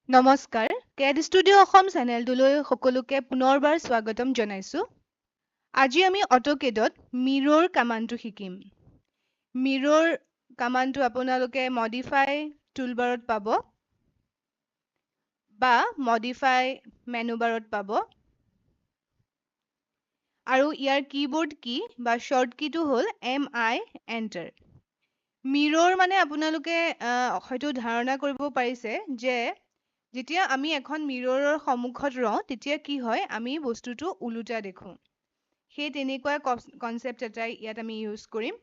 নমস্কাৰ কেড ষ্টুডিঅ' অসম চেনেলটোলৈ সকলোকে পুনৰবাৰ স্বাগতম জনাইছোঁ। আজি আমি অটোকেডত মিৰৰ কামাণ্ডটো শিকিম। মিৰৰ কামাণ্ডটো আপোনালোকে মডিফাই টুলবাৰত পাব বা মডিফাই মেনুবাৰত পাব আৰু ইয়াৰ কিবৰ্ড কি বা শৰ্ট কিটো হ'ল MI এণ্টাৰ। মিৰৰ মানে আপোনালোকে হয়তো ধাৰণা কৰিব পাৰিছে যে যেতিয়া আমি এখন মিৰৰৰ সন্মুখত ৰওঁ তেতিয়া কি হয় আমি বস্তুটো ওলোটা দেখোঁ। সেই তেনেকুৱা কনচেপ্ট এটাই ইয়াত আমি ইউজ কৰিম।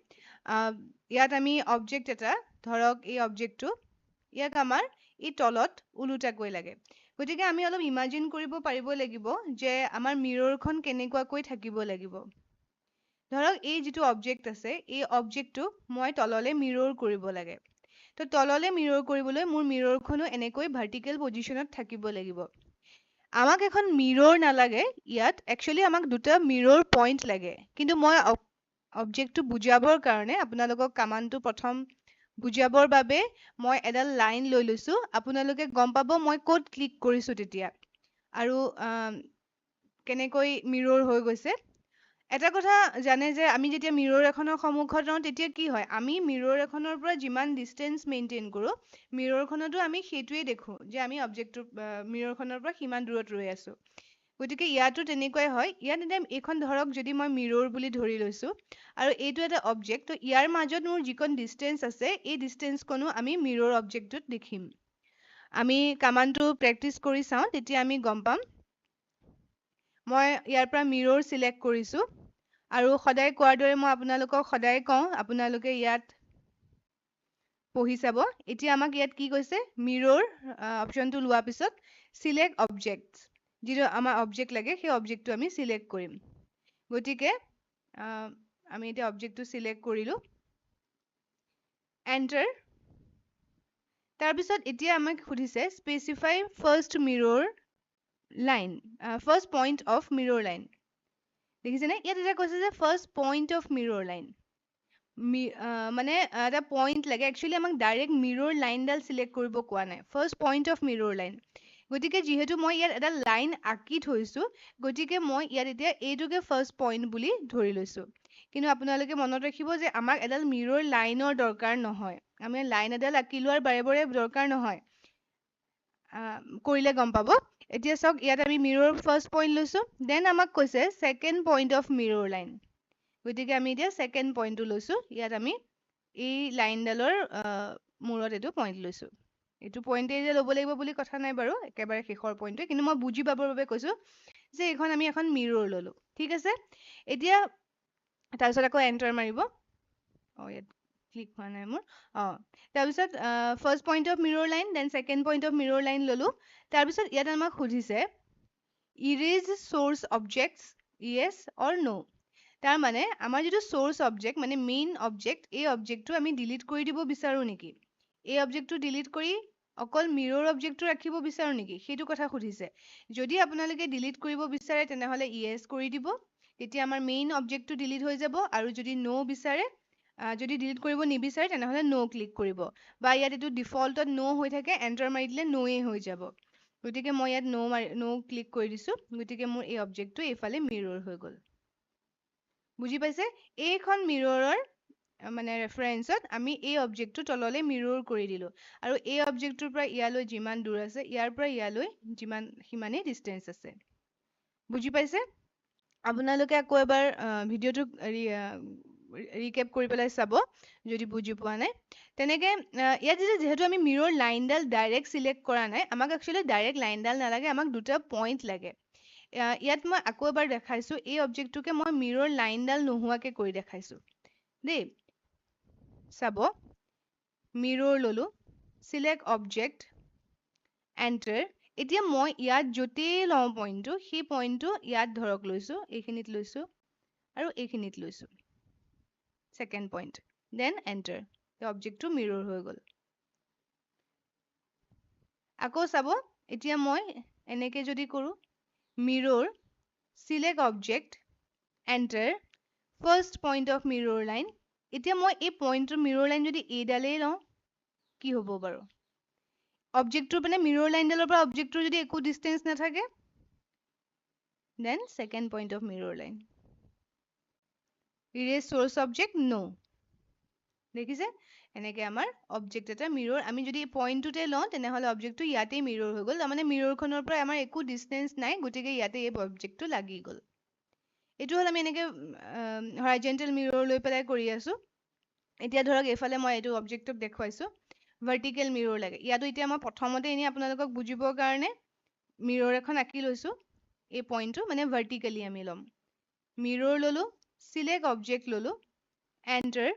ইয়াত আমি অবজেক্ট এটা ধৰক এই অবজেক্টটো ইয়াক আমাৰ এই তলত ওলোটাকৈ লাগে। গতিকে আমি অলপ ইমাজিন কৰিব পাৰিব লাগিব যে আমাৰ মিৰৰখন কেনেকুৱাকৈ থাকিব লাগিব। ধৰক এই যিটো অবজেক্ট আছে এই অবজেক্টটো মই তললৈ মিৰৰ কৰিব লাগে। তো তললৈ মিৰৰ কৰিবলৈ মোৰ মিৰৰখনো এনেকৈ ভাৰ্টিকেল পজিশ্যনত থাকিব লাগিব। আমাক এখন মিৰৰ নালাগে ইয়াত একচুৱেলি আমাক দুটা মিৰৰ পইণ্ট লাগে। কিন্তু মই অবজেক্টটো বুজাবৰ কাৰণে আপোনালোকক কামাণ্ডটো প্ৰথম বুজাবৰ বাবে মই এডাল লাইন লৈ লৈছোঁ। আপোনালোকে গম পাব মই ক'ত ক্লিক কৰিছোঁ তেতিয়া আৰু কেনেকৈ মিৰৰ হৈ গৈছে। এটা কথা জানে যে আমি যেতিয়া মিৰৰ এখনৰ সন্মুখত ৰওঁ তেতিয়া কি হয় আমি মিৰৰ এখনৰ পৰা যিমান ডিষ্টেঞ্চ মেইনটেইন কৰোঁ মিৰৰখনতো আমি সেইটোৱে দেখোঁ যে আমি অবজেক্টটো মিৰৰখনৰ পৰা সিমান দূৰত ৰৈ আছোঁ। গতিকে ইয়াতো তেনেকুৱাই হয়। ইয়াত এতিয়া এইখন ধৰক যদি মই মিৰৰ বুলি ধৰি লৈছোঁ আৰু এইটো এটা অবজেক্ট তো ইয়াৰ মাজত মোৰ যিকণ ডিষ্টেঞ্চ আছে এই ডিষ্টেঞ্চকণো আমি মিৰৰ অবজেক্টটোত দেখিম। আমি কামাণ্ডটো প্ৰেক্টিচ কৰি চাওঁ তেতিয়া আমি গম পাম। মই ইয়াৰ পৰা মিৰৰ চিলেক্ট কৰিছোঁ আৰু সদায় কোৱাৰ দৰে মই আপোনালোকক সদায় কওঁ আপোনালোকে ইয়াত পঢ়ি চাব। এতিয়া আমাক ইয়াত কি কৈছে মিৰৰ অপশ্যনটো লোৱাৰ পিছত চিলেক্ট অবজেক্ট যিটো আমাৰ অবজেক্ট লাগে সেই অবজেক্টটো আমি চিলেক্ট কৰিম। গতিকে আমি এতিয়া অবজেক্টটো চিলেক্ট কৰিলোঁ এণ্টাৰ। তাৰপিছত এতিয়া আমাক সুধিছে specify first মিৰৰ line first point of mirror line. দেখিছেনে ইয়াত এতিয়া কৈছে যে first point of mirror line. মানে এটা পইণ্ট লাগে একচুৱেলি আমাক ডাইৰেক্ট মিৰৰ লাইনডাল চিলেক্ট কৰিব কোৱা নাই first point of mirror line. গতিকে যিহেতু মই ইয়াত এটা লাইন আঁকি থৈছোঁ গতিকে মই ইয়াত এতিয়া এইটোকে ফাৰ্ষ্ট পইণ্ট বুলি ধৰি লৈছোঁ। কিন্তু আপোনালোকে মনত ৰাখিব যে আমাক এডাল মিৰৰ লাইনৰ দৰকাৰ নহয়। আমি লাইন এডাল আঁকি লোৱাৰ বাৰে বাৰে দৰকাৰ নহয়। কৰিলে গম পাব। এতিয়া চাওক ইয়াত আমি মিৰৰ ফাৰ্ষ্ট পইণ্ট লৈছোঁ দেন আমাক কৈছে second point of mirror line. গতিকে আমি এতিয়া ছেকেণ্ড পইণ্টটো লৈছোঁ ইয়াত আমি এই লাইনডালৰ মূৰত এইটো পইণ্ট লৈছোঁ। এইটো পইণ্টেই যে ল'ব লাগিব বুলি কথা নাই বাৰু একেবাৰে শেষৰ পইণ্টটোৱে কিন্তু মই বুজি পাবৰ বাবে কৈছোঁ যে এইখন আমি এখন মিৰৰ ল'লোঁ। ঠিক আছে এতিয়া তাৰপিছত আকৌ এণ্টাৰ মাৰিব। ইয়াত ক্লিক হোৱা নাই মোৰ। তাৰপিছত first point of mirror line then second point of mirror line ল'লোঁ। তাৰপিছত ইয়াত আমাক সুধিছে erase source objects yes or no'. তাৰমানে আমাৰ যিটো চ'ৰ্চ অবজেক্ট মানে মেইন অবজেক্ট এই অবজেক্টটো আমি ডিলিট কৰি দিব বিচাৰোঁ নেকি? এই অবজেক্টটো ডিলিট কৰি অকল মিৰৰ অবজেক্টটো ৰাখিব বিচাৰোঁ নেকি সেইটো কথা সুধিছে। যদি আপোনালোকে ডিলিট কৰিব বিচাৰে তেনেহ'লে য়েছ কৰি দিব। তেতিয়া আমাৰ মেইন অবজেক্টটো ডিলিট হৈ যাব আৰু যদি ন' বিচাৰে যদি ডিলিট কৰিব নিবিচাৰে তেনেহ'লে ন' ক্লিক কৰিব বা ইয়াত এইটো ডিফল্টত ন' হৈ থাকে এণ্টাৰ মাৰি দিলে ন'য়ে হৈ যাব। গতিকে মই ইয়াত ন' ক্লিক কৰি দিছোঁ। গতিকে মোৰ এই অবজেক্টটো এইফালে মিৰৰ হৈ গ'ল। বুজি পাইছে এইখন মিৰৰৰ মানে ৰেফাৰেঞ্চত আমি এই অবজেক্টটো তললৈ মিৰৰ কৰি দিলোঁ আৰু এই অবজেক্টটোৰ পৰা ইয়ালৈ যিমান দূৰ আছে ইয়াৰ পৰা ইয়ালৈ সিমানেই ডিষ্টেঞ্চ আছে। বুজি পাইছে আপোনালোকে আকৌ এবাৰ ভিডিঅ'টো ৰিকেপ কৰি পেলাই চাব যদি বুজি পোৱা নাই। তেনেকে ইয়াত যিহেতু আমি মিৰৰ লাইনডাল ডাইৰেক্ট চিলেক্ট কৰা নাই আমাক একচুৱেলি ডাইৰেক্ট লাইনডাল নালাগে আমাক দুটা পইণ্ট লাগে। ইয়াত মই আকৌ এবাৰ দেখাইছোঁ এই অবজেক্টটোকে মই মিৰৰ লাইনডাল নোহোৱাকৈ কৰি দেখাইছোঁ দেই। চাব মিৰৰ ল'লোঁ চিলেক্ট অবজেক্ট এণ্টাৰ। এতিয়া মই ইয়াত য'তেই লওঁ পইণ্টটো সেই পইণ্টটো ইয়াত ধৰক লৈছোঁ এইখিনিত লৈছোঁ আৰু এইখিনিত লৈছোঁ ছেকেণ্ড পইণ্ট দেন এণ্টাৰ। অবজেক্টটো মিৰৰ হৈ গ'ল। আকৌ চাব এতিয়া মই এনেকৈ যদি কৰোঁ mirror select object enter first point of mirror line. এতিয়া মই এই পইণ্টটোৰ মিৰৰ লাইন যদি এইডালেই লওঁ কি হ'ব বাৰু অবজেক্টটোৰ মানে মিৰৰ লাইনডালৰ পৰা অবজেক্টটোৰ যদি একো ডিষ্টেঞ্চ নাথাকে then second point of mirror line erase source object no দেখিছে এনেকে আমাৰ অবজেক্ট এটা মিৰৰ আমি যদি পইণ্টটোতে লওঁ তেনেহলে অবজেক্টটো ইয়াতে মিৰৰ হৈ গ'ল তাৰমানে মিৰৰখনৰ পৰা আমাৰ একো ডিষ্টেঞ্চ নাই গতিকে ইয়াতে এই অবজেক্টটো লাগি গ'ল এইটো হল আমি এনেকে হৰাইজেন্টেল মিৰৰ লৈ পেলাই কৰি আছো এতিয়া ধৰক এফালে মই এইটো অবজেক্টক দেখুৱাইছো ভাৰ্টিকেল মিৰৰ লাগে ইয়াতো এতিয়া মই প্ৰথমতে এনে আপোনালোকক বুজিবৰ কাৰণে মিৰৰ এখন আঁকি লৈছো এই পইণ্টটো মানে ভাৰ্টিকেলি আমি ল'ম মিৰৰ ললো সিলেক্ট অবজেক্ট ললো enter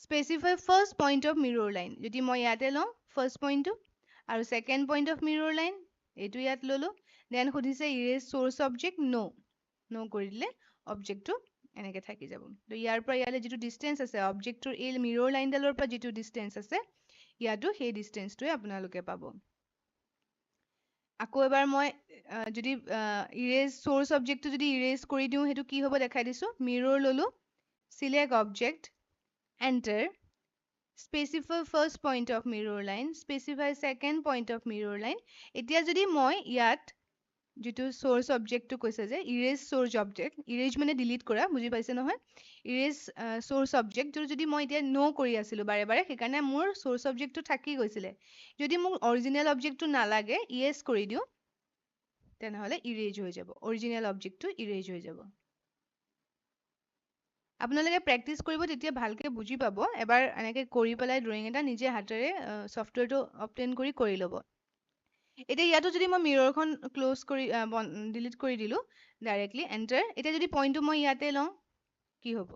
specify first point of mirror line যদি মই ইয়াতে লওঁ ফাৰ্স্ট পয়েন্টটো আৰু second point of mirror line এইটো ইয়াত ললো দেন সুধিছে ইৰেজ সোৰ্স অবজেক্ট নো কৰি দিলে অবজেক্টটো এনেকে থাকি যাব তো ইয়াৰ পৰা ইয়ালে যেটো ডিসটেন্স আছে অবজেক্টৰ এই মিৰৰ লাইনডালৰ পৰা যেটো ডিসটেন্স আছে ইয়াতো সেই ডিসটেন্সটোৱে আপোনালোকে পাব আকৌ এবাৰ মই যদি ইৰেজ সোৰ্স অবজেক্টটো যদি ইৰেজ কৰি দিওঁ হেতু কি হ'ব দেখাই দিছো মিরর ললো select object enter specify first point of mirror line specify second point of mirror line এতিয়া যদি মই ইয়াত যেটো source object টো কৈছে যে erase source object erase মানে delete কৰা বুজি পাইছে নহয় erase source object টো যদি মই এতিয়া no কৰি আছিলো বাৰে বাৰে সেইকাৰণে মোৰ source object টো থাকি গৈছিলে যদি মোক original object টো নালাগে yes কৰি দিও তেনেহলে erase হৈ যাব original object টো erase হৈ যাব আপোনালোকে প্ৰেক্টিস কৰিব তেতিয়া ভালকে বুজি পাব এবাৰ এনেকে কৰি পেলাই ড্ৰয়িং এটা নিজে হাতেৰে সফটওয়্যাৰটো অপটেন কৰি ল'ব এতিয়া ইয়াতো যদি মই মিৰৰখন ক্লোজ কৰি ডিলিট কৰি দিলো ডাইৰেক্টলি এন্টাৰ এতিয়া যদি পইণ্টটো মই ইয়াতে লওঁ কি হ'ব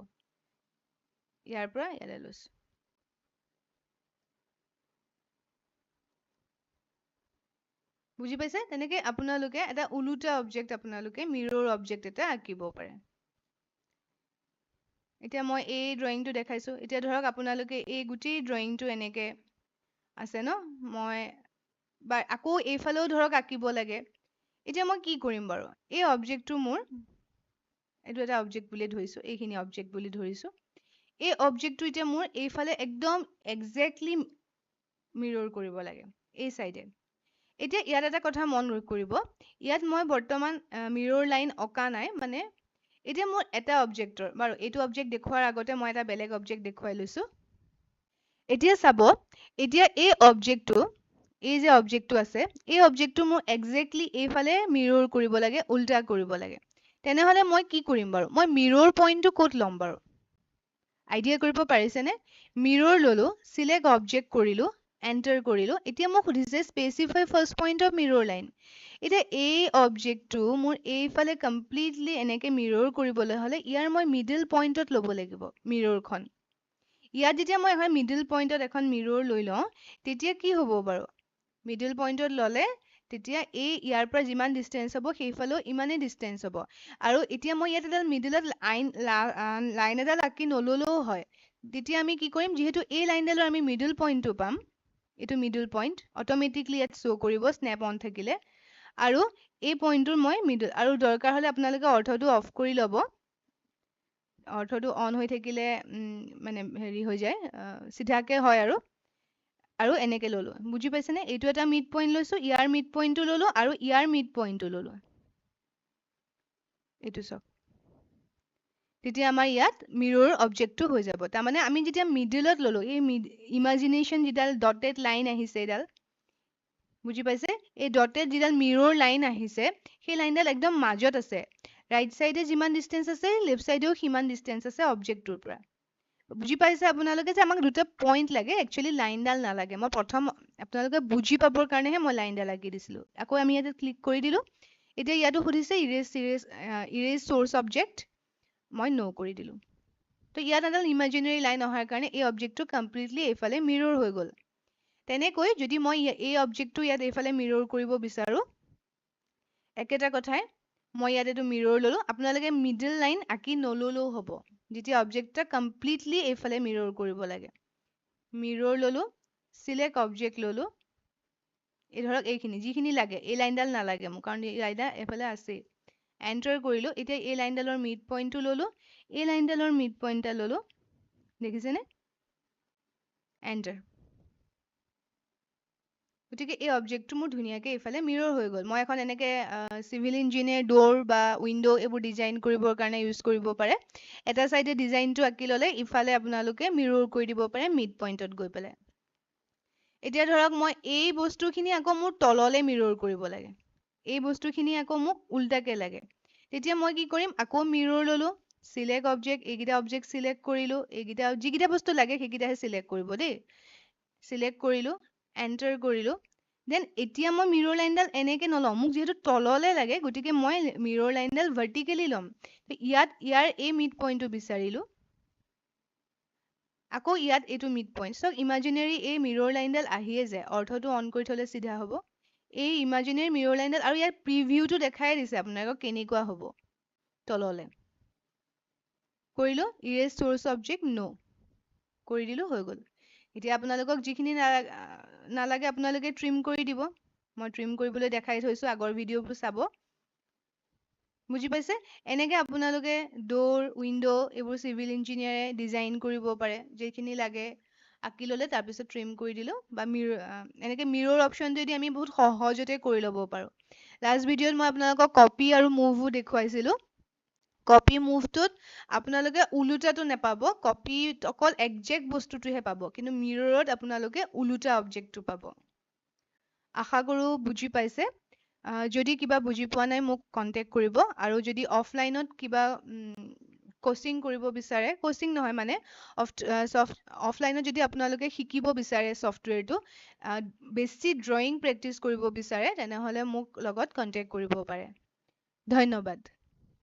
ইয়াৰ পৰা ইয়ালে লৈছো বুজি পাইছে তেনেকে আপোনালোকে এটা উলুটা অবজেক্ট আপোনালোকে মিৰৰ অবজেক্ট এটা আঁকিব পাৰে এতিয়া মই এই ড্ৰয়িংটো দেখাইছো এতিয়া ধৰক আপোনালোকে এই গুটি ড্ৰয়িংটো এনেকে আছে ন মই বা আকৌ এইফালেও ধৰক আঁকিব লাগে এতিয়া মই কি কৰিম বাৰু এই অবজেক্টটো মোৰ এইটো এটা অবজেক্ট বুলি ধৰিছো এইখিনি অবজেক্ট বুলি ধৰিছো এই অবজেক্টটো এতিয়া মোৰ এইফালে একদম এক্স্যাক্টলি মিৰৰ কৰিব লাগে এই সাইডে এতিয়া ইয়াত এটা কথা মন কৰিব ইয়াত মই বৰ্তমান মিৰৰ লাইন অকা নাই মানে এতিয়া মোৰ এটা অবজেক্টৰ বাৰু এইটো অবজেক্ট দেখুৱাৰ আগতে মই এটা বেলেগ অবজেক্ট দেখুৱাই লৈছো এতিয়া চাব এতিয়া এই অবজেক্টটো এই যে অবজেক্টটো আছে এই অবজেক্টটো মোৰ এক্স্যাক্টলি এইফালে মিৰৰ কৰিব লাগে উল্টা কৰিব লাগে তেনেহলে মই কি কৰিম বাৰু মই মিৰৰ পইণ্টটো ক'ত ল'ম বাৰু আইডিয়া কৰিব পাৰিছেনে মিৰৰ ললো সিলেক্ট অবজেক্ট কৰিলো এন্টাৰ কৰিলো এতিয়া মোক সুধিছে specify first point of mirror line এতিয়া এই অবজেক্টটো মোৰ এইফালে কমপ্লিটলি এনেকে মিৰৰ কৰিবলৈ হলে ইয়াৰ মই মিডল পইণ্টত ল'ব লাগিব মিৰৰখন ইয়াত যেতিয়া মই এখন মিডল পইণ্টত এখন মিৰৰ লৈ লওঁ তেতিয়া কি হ'ব বাৰু মিডল পইণ্টত ললে তেতিয়া এই ইয়াৰ পৰা যিমান ডিসটেন্স হ'ব সেইফালেও ইমানে ডিসটেন্স হ'ব আৰু এতিয়া মই ইয়াত এটা মিডলত লাইন এডাল আঁকি নললেও হয় তেতিয়া আমি কি কৰিম যেহেতু এই লাইনডালৰ আমি মিডল পইণ্টটো পাম এইটো মিডল পইণ্ট অটোমেটিকলি ইয়াত শো কৰিব স্ন্যাপ অন থাকিলে আৰু এই পইণ্টটোৰ মই মিডল আৰু দৰকাৰ হলে আপোনালোকে অৰ্থটো অফ কৰি ল'ব অৰ্থটো অন হৈ থাকিলে মানে হেৰি হৈ যায় সিধাকে হয় আৰু এনেকে ললো বুজি পাইছেনে এইটো এটা মিড পইণ্ট লৈছো ইয়াৰ মিড পইণ্টটো ললো আৰু ইয়াৰ মিড পইণ্টটো ললো এইটো সব তেতিয়া আমাৰ ইয়াত মিৰৰ অবজেক্টটো হৈ যাব তাৰমানে আমি যেতিয়া মিডলত ললো এই ইমাজিনেশন যিডাল ডটেড লাইন আহিছে এডাল বুজি পাইছে এই ডটেড যিডাল মিৰৰ লাইন আহিছে সেই লাইনডাল একদম মাজত আছে ৰাইট সাইডে যিমান ডিসটেন্স আছে লেফট সাইডেও সিমান ডিসটেন্স আছে অবজেক্টটোৰ পৰা বুজি পাইছে আপোনালোকে যে আমাক দুটা পইণ্ট লাগে একচুয়ালি লাইনডাল নালাগে মই প্ৰথম আপোনালোকে বুজি পাবৰ কাৰণেহে মই লাইনডাল আঁকি দিছিলো আকৌ আমি ইয়াতে ক্লিক কৰি দিলো এতিয়া ইয়াতো সুধিছে ইৰেজ সোৰ্স অবজেক্ট মই নো কৰি দিলো তো ইয়াত এডাল ইমাজিনাৰী লাইন অহাৰ কাৰণে এই অবজেক্টটো কমপ্লিটলি এইফালে মিৰৰ হৈ গ'ল তেনেকৈ যদি মই এই অবজেক্টটো ইয়াত এইফালে মিৰৰ কৰিব বিচাৰো একেটা কথাই মই ইয়াত এইটো মিৰৰ ললো আপোনালোকে মিডল লাইন আঁকি নললেও হ'ব যেতিয়া অবজেক্টটা কমপ্লিটলি এইফালে মিৰৰ কৰিব লাগে মিৰৰ ললো সিলেক্ট অবজেক্ট ললো এই ধৰক এইখিনি যিখিনি লাগে এই লাইনডাল নালাগে মোক কাৰণ এই লাইনডাল এইফালে আছে এন্টাৰ কৰিলো এতিয়া এই লাইনডালৰ মিড পইণ্টটো ললো এই লাইনডালৰ মিড পইণ্টটা ললো দেখিছেনে এন্টাৰ গতিকে এই অবজেক্টটো মোৰ ধুনীয়াকৈ এইফালে মিৰৰ হৈ গ'ল। মই এখন এনেকৈ চিভিল ইঞ্জিনিয়াৰ ডোৰ বা উইণ্ডো এইবোৰ ডিজাইন কৰিবৰ কাৰণে ইউজ কৰিব পাৰে। এটা চাইডে ডিজাইনটো আঁকি ল'লে ইফালে আপোনালোকে মিৰৰ কৰি দিব পাৰে মিড পইণ্টত গৈ পেলাই। এতিয়া ধৰক মই এই বস্তুখিনি আকৌ মোৰ তললৈ মিৰৰ কৰিব লাগে। এই বস্তুখিনি আকৌ মোক উল্টাকে লাগে। তেতিয়া মই কি কৰিম, আকৌ মিৰৰ ল'লোঁ, চিলেক্ট অবজেক্ট, এইকেইটা অবজেক্ট চিলেক্ট কৰিলোঁ, এইকেইটা যিকেইটা বস্তু লাগে সেইকেইটাহে চিলেক্ট কৰিব দেই। চিলেক্ট কৰিলোঁ, এণ্টাৰ কৰিলোঁ। দেন এতিয়া মই মিৰৰ লাইনডাল এনেকৈ নলওঁ, মোক যিহেতু তললৈ লাগে, গতিকে মই মিৰৰ লাইনডাল ভাৰ্টিকেলি ল'ম। ইয়াৰ এই মিড পইণ্টটো বিচাৰিলোঁ, আকৌ ইয়াত এইটো মিড পইণ্ট। চাওক ইমাজিনেৰী এই মিৰৰ লাইনডাল আহিয়ে যায়, অৰ্থটো অন কৰি থ'লে চিধা হ'ব। এই ইমাজিনেৰী মিৰৰ লাইনডাল, আৰু ইয়াৰ প্ৰিভিউটো দেখাই দিছে আপোনালোকক কেনেকুৱা হ'ব তললৈ। কৰিলোঁ, ইৰেজ চ'ৰ্চ অবজেক্ট নো কৰি দিলোঁ, হৈ গ'ল। এতিয়া আপোনালোকক যিখিনি নালাগে আপোনালোকে ট্ৰিম কৰি দিব। মই ট্ৰিম কৰিবলৈ দেখাই থৈছোঁ, আগৰ ভিডিঅ'বোৰ চাব। বুজি পাইছে? এনেকৈ আপোনালোকে ডোৰ, উইণ্ডো এইবোৰ চিভিল ইঞ্জিনিয়াৰে ডিজাইন কৰিব পাৰে। যিখিনি লাগে আঁকি ল'লে, তাৰপিছত ট্ৰিম কৰি দিলোঁ, বা এনেকৈ মিৰৰ অপশ্যনটো দি আমি বহুত সহজতে কৰি ল'ব পাৰোঁ। লাষ্ট ভিডিঅ'ত মই আপোনালোকক কপি আৰু মুভো দেখুৱাইছিলোঁ। কপি মুভটোত আপোনালোকে ওলোটাটো নাপাব, কপিত অকল একজেক্ট বস্তুটোহে পাব, কিন্তু মিৰৰত আপোনালোকে ওলোটা অবজেক্টটো পাব। আশা কৰোঁ বুজি পাইছে। যদি কিবা বুজি পোৱা নাই মোক কণ্টেক্ট কৰিব, আৰু যদি অফলাইনত কিবা কোচিং কৰিব বিচাৰে, কোচিং নহয় মানে অফলাইনত যদি আপোনালোকে শিকিব বিচাৰে ছফ্টৱেৰটো, বেছি ড্ৰয়িং প্ৰেক্টিচ কৰিব বিচাৰে, তেনেহ'লে মোক লগত কণ্টেক্ট কৰিব পাৰে। ধন্যবাদ।